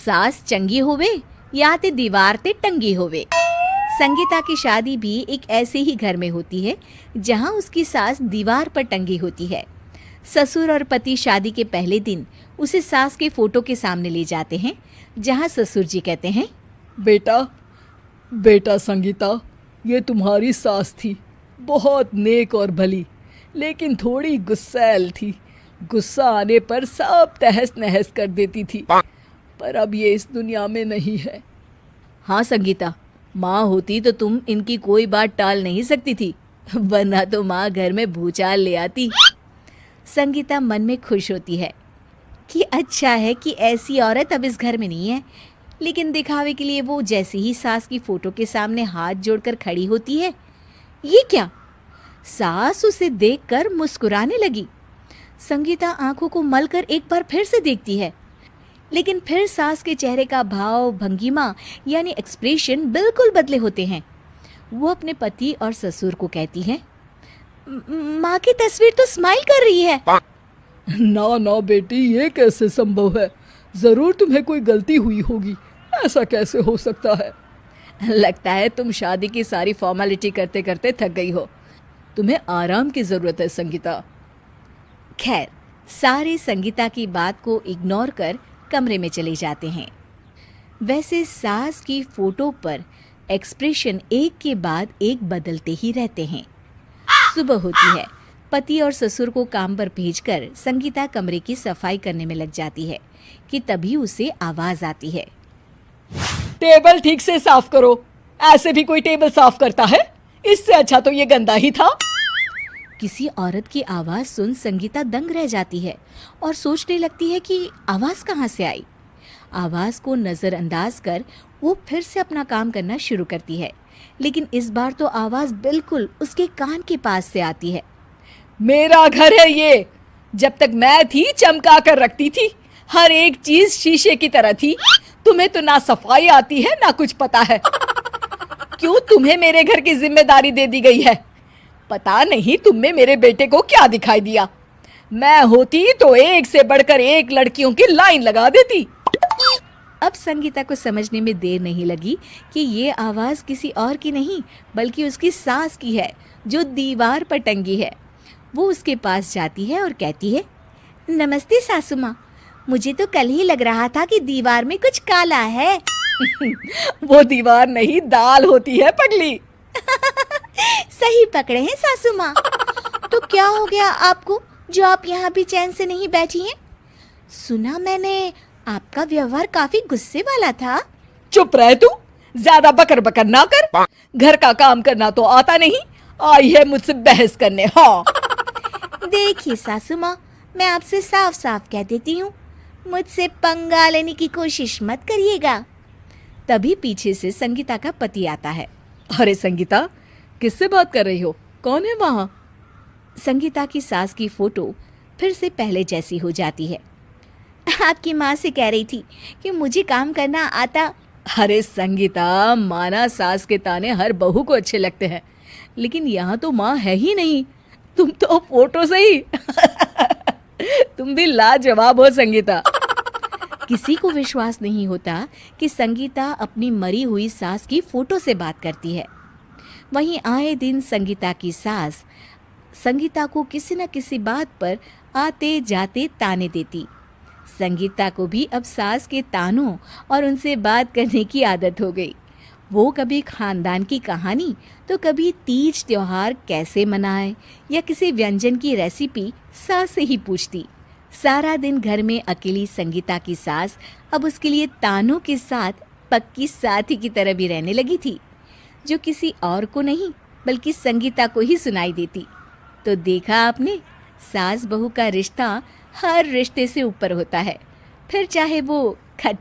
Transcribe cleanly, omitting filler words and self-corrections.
सास चंगी होवे या ते दीवार ते टंगी होवे। संगीता की शादी भी एक ऐसे ही घर में होती है जहां उसकी सास दीवार पर टंगी होती है। ससुर और पति शादी के पहले दिन उसे सास के फोटो के सामने ले जाते हैं, जहां ससुर जी कहते हैं, बेटा बेटा संगीता, ये तुम्हारी सास थी, बहुत नेक और भली, लेकिन थोड़ी गुस्सैल थी। गुस्सा आने पर सब तहस नहस कर देती थी, पर अब ये इस दुनिया में नहीं है। हाँ संगीता, माँ होती तो तुम इनकी कोई बात टाल नहीं सकती थी, वरना तो माँ घर में भूचाल ले आती। संगीता मन में खुश होती है कि अच्छा है कि ऐसी औरत अब इस घर में नहीं है, लेकिन दिखावे के लिए वो जैसे ही सास की फोटो के सामने हाथ जोड़कर खड़ी होती है, ये क्या? सास उसे देखकर मुस्कुराने लगी। संगीता आंखों को मलकर एक बार फिर से देखती है, लेकिन फिर सास के चेहरे का भाव, भंगिमा यानी एक्सप्रेशन बिल्कुल बदले होते हैं। वो अपने पति और ससुर को कहती है, माँ की तस्वीर तो स्माइल कर रही है। ना ना बेटी, ये कैसे संभव है? जरूर तुम्हें कोई गलती हुई होगी, ऐसा कैसे हो सकता है? लगता है तुम शादी की सारी फॉर्मेलिटी करते करते थक गई हो, तुम्हें आराम की जरूरत है संगीता। खैर, सारे संगीता की बात को इग्नोर कर कमरे में चले जाते हैं। वैसे सास की फोटो पर एक्सप्रेशन एक के बाद एक बदलते ही रहते हैं। सुबह होती है, पति और ससुर को काम पर भेजकर संगीता कमरे की सफाई करने में लग जाती है कि तभी उसे आवाज आती है, टेबल ठीक से साफ करो। ऐसे भी कोई टेबल साफ करता है? इससे अच्छा तो ये गंदा ही था। किसी औरत की आवाज सुन संगीता दंग रह जाती है और सोचने लगती है कि आवाज कहाँ से आई। आवाज को नजरअंदाज कर वो फिर से अपना काम करना शुरू करती है, लेकिन इस बार तो आवाज बिल्कुल उसके कान के पास से आती है। मेरा घर है ये, जब तक मैं थी चमका कर रखती थी, हर एक चीज शीशे की तरह थी। तुम्हें तो ना सफाई आती है ना कुछ पता है। क्यों तुम्हें मेरे घर की जिम्मेदारी दे दी गई है? पता नहीं तुम में मेरे बेटे को क्या दिखाई दिया। मैं होती तो एक से बढ़कर एक लड़कियों की लाइन लगा देती। अब संगीता को समझने में देर नहीं लगी कि ये आवाज किसी और की नहीं बल्कि उसकी सास की है, जो दीवार पर टंगी है। वो उसके पास जाती है और कहती है, नमस्ते सासू माँ, मुझे तो कल ही लग रहा था कि दीवार में कुछ काला है। वो दीवार नहीं, दाल होती है पगली। सही पकड़े हैं सासू माँ। तो क्या हो गया आपको जो आप यहाँ भी चैन से नहीं बैठी हैं? सुना मैंने आपका व्यवहार काफी गुस्से वाला था। चुप रह तू, ज्यादा बकर बकर ना कर। घर का काम करना तो आता नहीं, आई है मुझसे बहस करने। हाँ देखिए सासू माँ, मैं आपसे साफ साफ कह देती हूँ, मुझसे पंगा लेने की कोशिश मत करिएगा। तभी पीछे से संगीता का पति आता है। अरे संगीता, किससे बात कर रही हो? कौन है वहाँ? संगीता की सास की फोटो फिर से पहले जैसी हो जाती है। आपकी माँ से कह रही थी कि मुझे काम करना आता। अरे संगीता, माना सास के ताने हर बहू को अच्छे लगते हैं, लेकिन यहाँ तो माँ है ही नहीं, तुम तो फोटो से ही। तुम भी लाजवाब हो संगीता। किसी को विश्वास नहीं होता कि संगीता अपनी मरी हुई सास की फोटो से बात करती है। वहीं आए दिन संगीता की सास संगीता को किसी न किसी बात पर आते जाते ताने देती। संगीता को भी अब सास के तानों और उनसे बात करने की आदत हो गई। वो कभी खानदान की कहानी तो कभी तीज त्योहार कैसे मनाए या किसी व्यंजन की रेसिपी सास से ही पूछती। सारा दिन घर में अकेली संगीता की सास अब उसके लिए तानों के साथ पक्की साथी की तरह भी रहने लगी थी, जो किसी और को नहीं बल्कि संगीता को ही सुनाई देती। तो देखा आपने, सास बहू का रिश्ता हर रिश्ते से ऊपर होता है, फिर चाहे वो खट्टा